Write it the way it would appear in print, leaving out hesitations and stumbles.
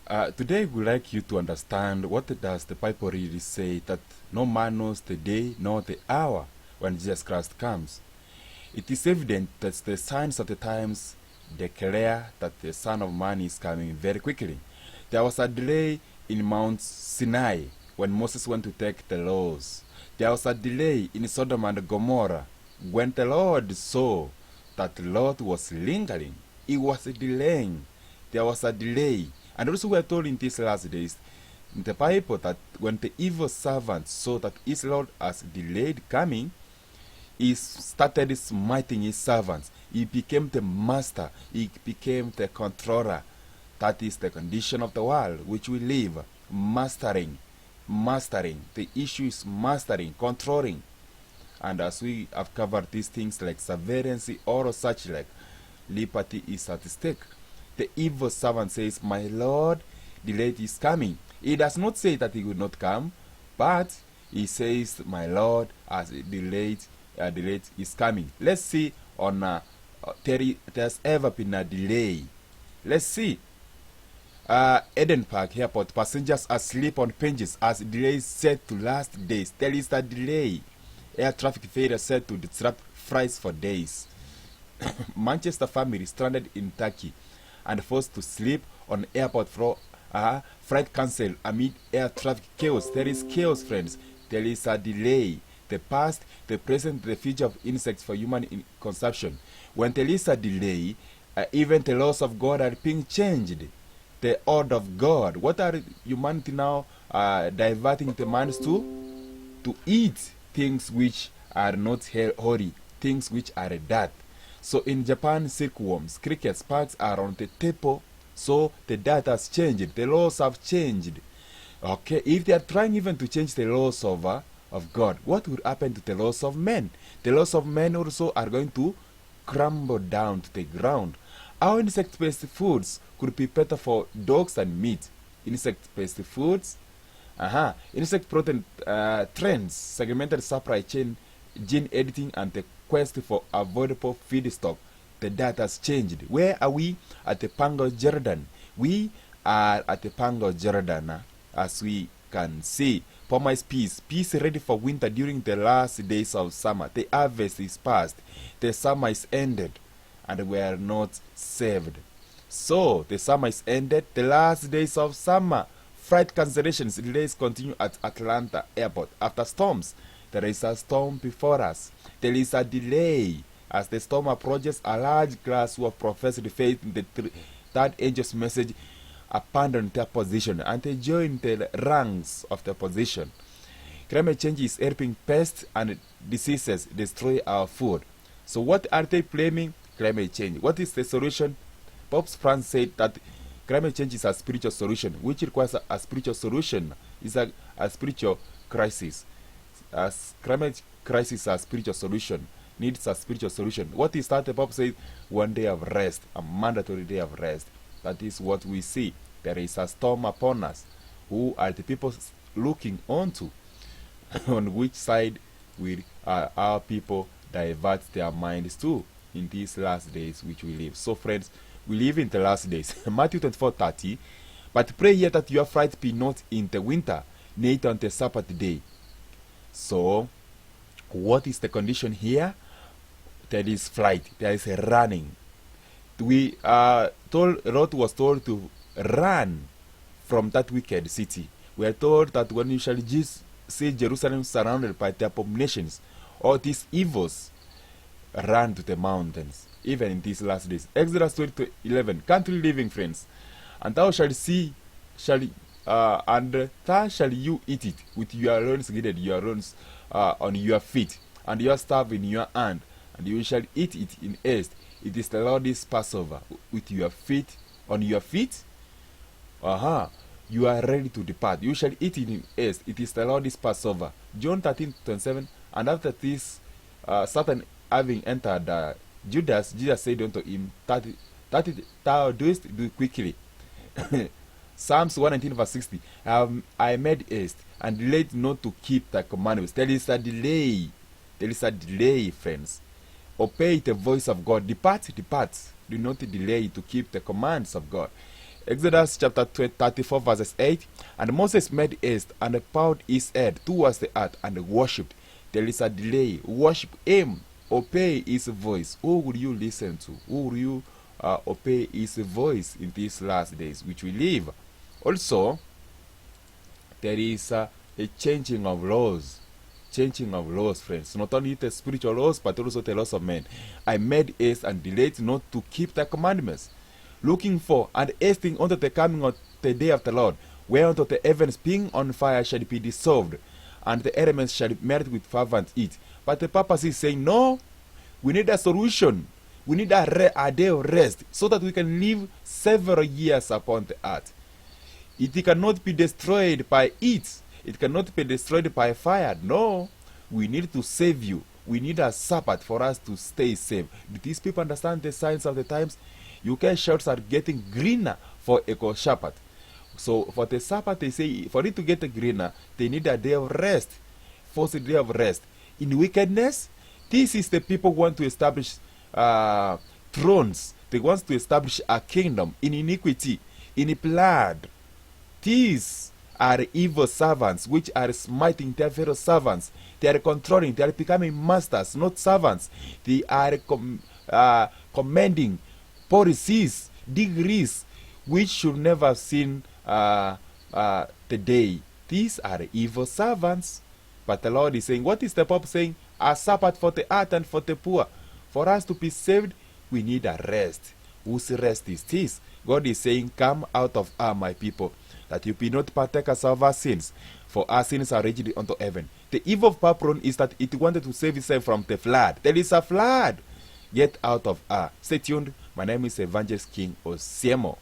Today we'd like you to understand what does the Bible really say that no man knows the day nor the hour when Jesus Christ comes. It is evident that the signs of the times declare that the Son of Man is coming very quickly. There was a delay in Mount Sinai when Moses went to take the laws. There was a delay in Sodom and Gomorrah when the Lord saw that Lot was lingering. He was delaying. There was a delay. And also we are told in these last days in the Bible that when the evil servant saw that his Lord has delayed coming, he started smiting his servants. He became the master. He became the controller. That is the condition of the world which we live. Mastering. The issue is mastering, controlling. And as we have covered these things like surveillance or such like, liberty is at stake. The evil servant says, "My Lord, delayed is coming." He does not say that he will not come, but he says, "My Lord, as delayed is coming." Let's see on there's ever been a delay. Let's see. Eden Park Airport, passengers asleep on benches as delays set to last days. There is a delay. Air traffic failure set to disrupt flights for days. Manchester family stranded in Turkey and forced to sleep on airport floor. Flight cancelled amid air traffic chaos. There is chaos, friends. There is a delay. The past, the present, the future of insects for human consumption. When there is a delay, even the laws of God are being changed. The order of God. What are humanity now diverting the minds to? To eat things which are not holy, things which are dead. So in Japan, silkworms, crickets, sparks are on the table. So the data has changed. The laws have changed. Okay, if they are trying even to change the laws of God, what would happen to the laws of men? The laws of men also are going to crumble down to the ground. Our insect-based foods could be better for dogs than meat. Insect-based foods, insect protein trends, segmented supply chain, gene editing, and the quest for avoidable feedstock. The data has changed. Where are we? At the Pango Jordan. We are at the Pango Jordan, as we can see. Promise peace. Peace ready for winter during the last days of summer. The harvest is past. The summer is ended. And we are not saved. So, the summer is ended. The last days of summer. Flight cancellations, delays continue at Atlanta Airport. After storms, there is a storm before us. There is a delay. As the storm approaches, a large class who have professed faith in the third angel's message abandon their position and they join the ranks of the opposition. Climate change is helping pests and diseases destroy our food. So what are they blaming? Climate change. What is the solution? Pope Francis said that climate change is a spiritual solution, which requires a spiritual solution. It's a spiritual crisis. As climate crisis, a spiritual solution needs a spiritual solution. What is that? The Pope says 1 day of rest, a mandatory day of rest. That is what we see. There is a storm upon us. Who are the people looking onto? On which side will our people divert their minds to in these last days which we live? So friends, we live in the last days. Matthew 24:30. But pray ye that your flight be not in the winter, neither on the Sabbath day. So, what is the condition here? There is flight. There is a running. We are told, Lot was told to run from that wicked city. We are told that when you shall see Jerusalem surrounded by the abominations, all these evils, run to the mountains, even in these last days. Exodus 20:11, country living, friends. And thou shalt see, and thou shall you eat it with your loins girded, your loins on your feet, and your staff in your hand, and you shall eat it in haste. It is the Lord's Passover. With your feet on your feet, you are ready to depart. You shall eat it in haste. It is the Lord's Passover. John 13:27. And after this, Satan having entered Judas, Jesus said unto him, that thou doest do quickly. Psalms 119:60. I made haste and delayed not to keep thy commandments. There is a delay. There is a delay, friends. Obey the voice of God. Depart. Do not delay to keep the commands of God. Exodus chapter 34 verses 8. And Moses made haste and bowed his head towards the earth and worshipped. There is a delay. Worship him. Obey his voice. Who will you listen to? Who will you obey his voice in these last days which we live? Also, there is a changing of laws. Changing of laws, friends. Not only the spiritual laws, but also the laws of men. I made haste and delayed not to keep the commandments, looking for and hasting unto the coming of the day of the Lord, whereunto the heavens being on fire shall be dissolved, and the elements shall melt with fervent heat. But the purpose is saying, no, we need a solution. We need a day of rest, so that we can live several years upon the earth. It cannot be destroyed by heat. It cannot be destroyed by fire. No, we need to save you. We need a Sabbath for us to stay safe. Do these people understand the signs of the times? UK shirts are getting greener for a Sabbath. So for the Sabbath, they say, for it to get greener, they need a day of rest. Forced day of rest. In wickedness, this is the people who want to establish thrones. They want to establish a kingdom. In iniquity, in blood. These are evil servants which are smiting their fellow servants. They are controlling. They are becoming masters, not servants. They are commanding policies, degrees, which should never have seen the day. These are evil servants. But the Lord is saying, what is the Pope saying? A Sabbath for the earth and for the poor. For us to be saved, we need a rest. Whose rest is this? God is saying, come out of her, my people, that you be not partakers of our sins, for our sins are reached unto heaven. The evil of Babylon is that it wanted to save itself from the flood. There is a flood. Get out of her. Stay tuned. My name is Evangelist King Osiemo.